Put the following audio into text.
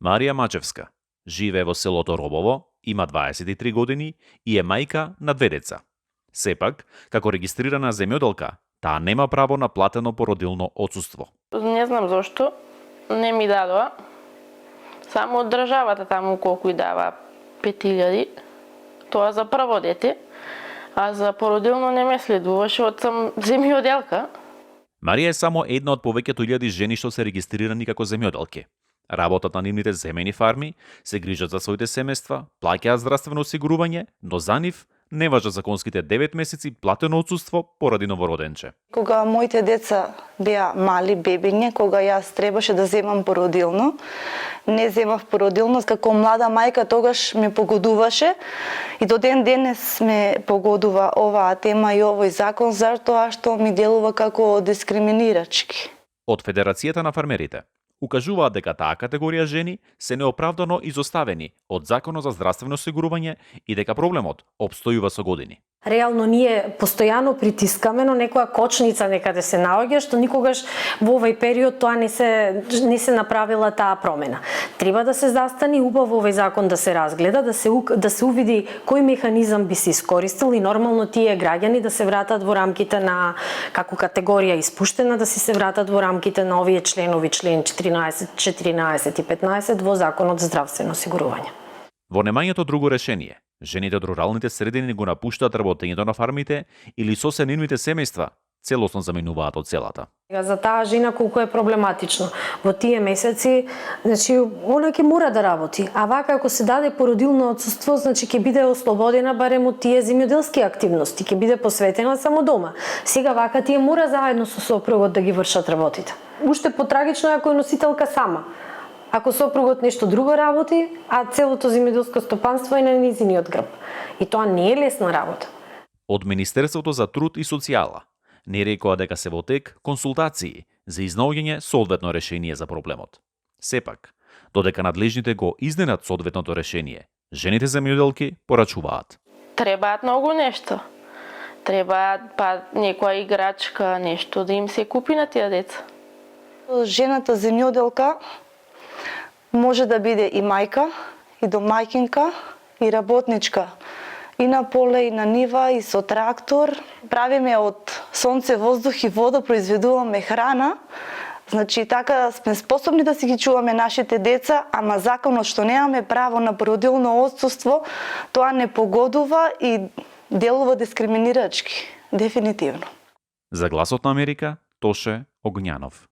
Марија Мачевска живее во селото Робово, има 23 години и е мајка на 2 деца. Сепак, како регистрирана земјоделка, таа нема право на платено породилно отсуство. Не знам зошто не ми дадоа. Само од државата таму колку и дава 5000. Тоа за прво дете, а за породилно не ме следуваше, од сам земјоделка. Марија е само една од повеќето илјади жени што се регистрирани како земјоделки. Работат на нивните земени фарми, се грижат за своите семејства, плаќаат здравствено осигурување, но за нив не важат законските 9 месеци платено отсуство поради новороденче. Кога моите деца беа мали бебиња, кога јас требаше да земам породилно, не земав породилно, како млада мајка тогаш ме погодуваше и до ден денес ме погодува оваа тема и овој закон, затоа што ми делува како дискриминирачки. Од Федерацијата на фармерите укажуваат дека таа категорија жени се неоправдано изоставени од Законот за здравствено осигурување и дека проблемот опстојува со години. Реално ние постојано притискаме, но некоја кочница некаде се наоѓа, што никогаш во овој период тоа не се направила таа промена. Треба да се застани убаво овој закон да се разгледа, да се увиди кој механизам би се искористил и нормално тие граѓани да се вратат во рамките на, како категорија испуштена, да се вратат во рамките на овие членови, член 14, 14 и 15 во Законот за здравствено осигурување. Во немањето друго решение, жените од руралните средини го напуштаат работењето на фармите или со се нивните семејства целосно заминуваат од селата. За таа жена колку е проблематично. Во тие месеци, значи, она ќе мора да работи, а вака ако се даде породилно отсуство, значи ќе биде ослободена барем од тие земјоделски активности, ќе биде посветена само дома. Сега вака тие мора заедно со сопругот да ги вршат работите. Уште потрагично е ако е носителка сама. Ако сопругот нешто друго работи, а целото земјоделско стопанство е на низиниот грб. И тоа не е лесна работа. Од Министерството за труд и социјала не рекоа дека се во тек консултации за изнаоѓање соодветно решение за проблемот. Сепак, додека надлежните го изненат соодветното решение, жените земјоделки порачуваат. Требаат многу нешто. Требаат некоја играчка, нешто да им се купи на тие деца. Жената земјоделка може да биде и мајка, и домаќинка, и работничка. И на поле, и на нива, и со трактор. Правиме од сонце, воздух и вода, произведуваме храна. Значи, така сме способни да си ги чуваме нашите деца, ама законот што немаме право на породилно отсуство, тоа не погодува и делува дискриминирачки. Дефинитивно. За Гласот на Америка, Тоше Огњанов.